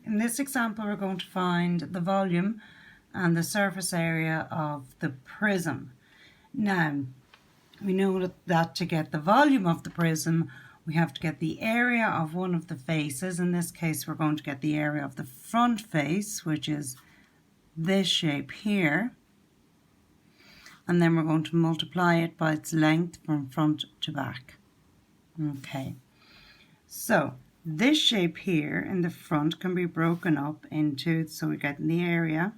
In this example, we're going to find the volume and the surface area of the prism. Now, we know that to get the volume of the prism, we have to get the area of one of the faces. In this case, we're going to get the area of the front face, which is this shape here. And then we're going to multiply it by its length from front to back. Okay, so this shape here in the front can be broken up into, so we get the area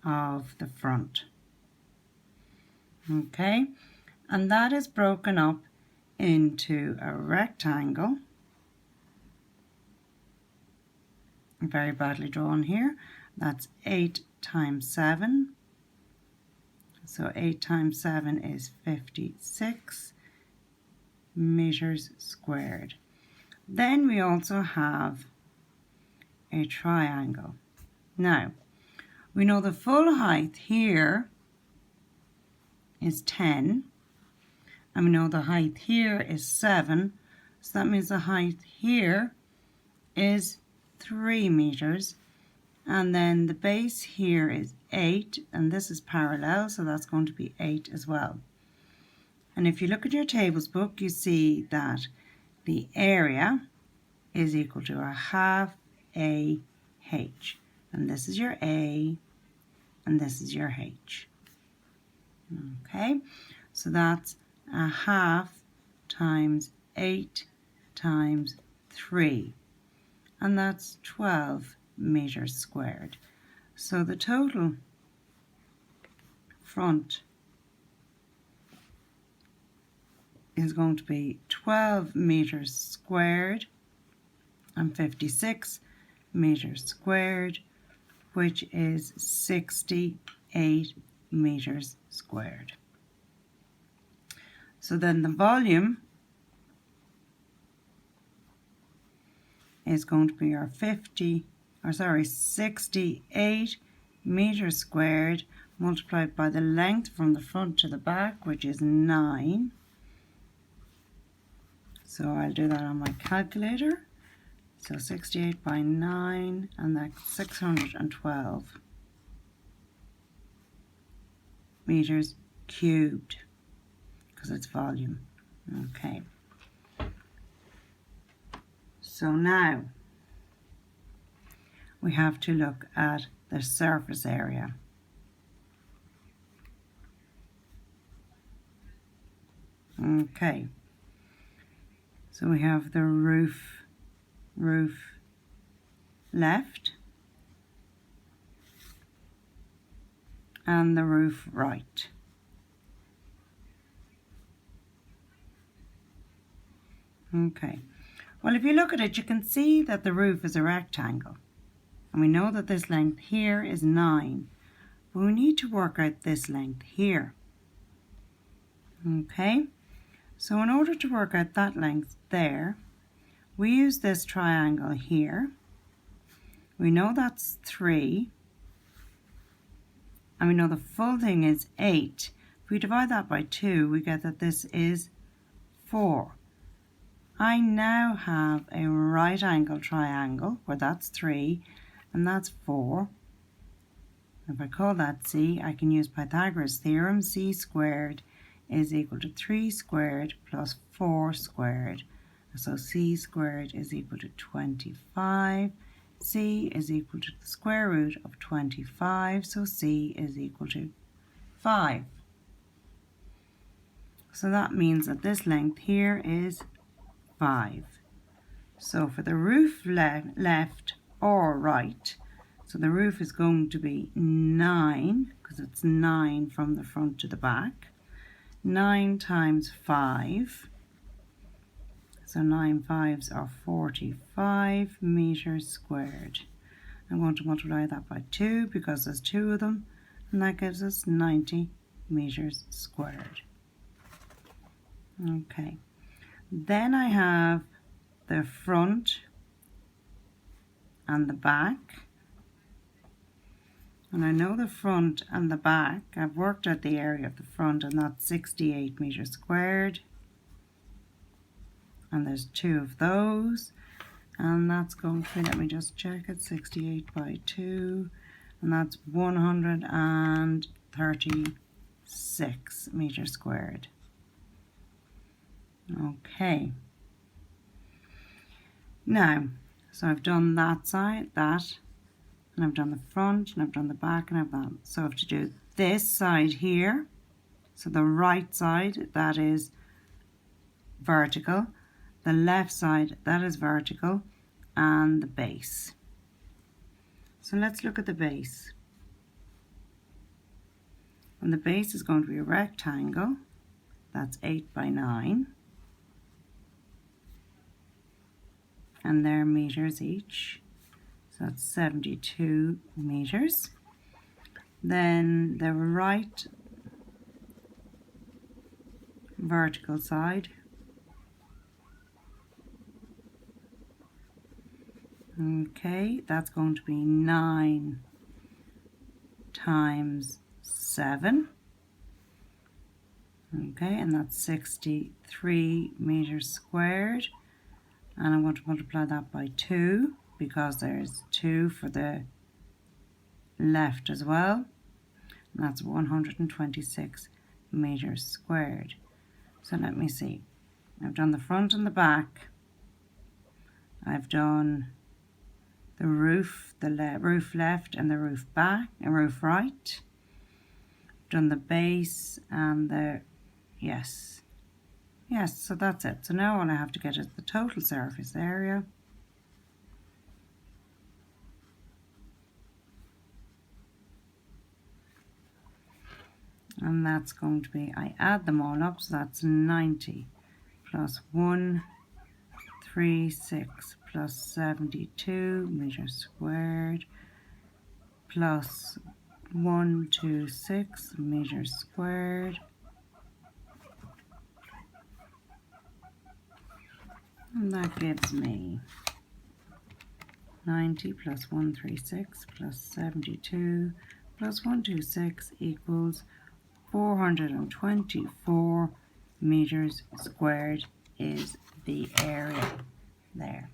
of the front. Okay, and that is broken up into a rectangle, very badly drawn here. That's 8 times 7. So 8 times 7 is 56 meters squared. Then we also have a triangle. Now, we know the full height here is 10, and we know the height here is 7, so that means the height here is 3 meters, and then the base here is 8, and this is parallel, so that's going to be 8 as well. And if you look at your tables book, you see that the area is equal to a half AH, and this is your A, and this is your H. Okay, so that's a half times 8 times 3, and that's 12 meters squared. So the total front is going to be 12 meters squared and 56 meters squared, which is 68 meters squared. So then the volume is going to be our 68 meters squared multiplied by the length from the front to the back, which is 9. So I'll do that on my calculator. So 68 by 9, and that's 612 meters cubed, because it's volume. Okay. So now we have to look at the surface area. Okay. So we have the roof left and the roof right. Okay, well, if you look at it, you can see that the roof is a rectangle, and we know that this length here is 9, but we need to work out this length here. Okay, so in order to work out that length there, we use this triangle here. We know that's 3, and we know the full thing is 8. If we divide that by 2, we get that this is 4. I now have a right angle triangle where that's 3 and that's 4. If I call that C, I can use Pythagoras' theorem. C squared is equal to 3 squared plus 4 squared. So C squared is equal to 25. C is equal to the square root of 25, so C is equal to 5. So that means that this length here is 5. So for the roof left or right, so the roof is going to be 9, because it's 9 from the front to the back. 9 times 5. So 9 5s are 45 meters squared. I'm going to multiply that by 2 because there's 2 of them, and that gives us 90 meters squared. Okay, then I have the front and the back, and I know the front and the back. I've worked out the area of the front, and that's 68 meters squared. And there's 2 of those. and that's going to be, let me just check it, 68 by 2, and that's 136 meters squared. Okay. Now, so I've done that side, that, and I've done the front, and I've done the back, and I've done, so I have to do this side here, so the right side, that is vertical, the left side, that is vertical, and the base. So let's look at the base. And the base is going to be a rectangle, that's 8 by 9, and they're meters each, so that's 72 meters. Then the right vertical side, okay, that's going to be 9 times 7, okay, and that's 63 meters squared, and I'm going to multiply that by 2 because there's 2 for the left as well, and that's 126 meters squared. So let me see, I've done the front and the back, I've done the roof, roof left and the roof back, and roof right, done the base and the, yes, so that's it. So now all I have to get is the total surface area, and that's going to be, I add them all up, so that's 90 plus 136 plus 72 meters squared plus 126 meters squared, and that gives me 90 plus 136 plus 72 plus 126 equals 424 meters squared is the area there.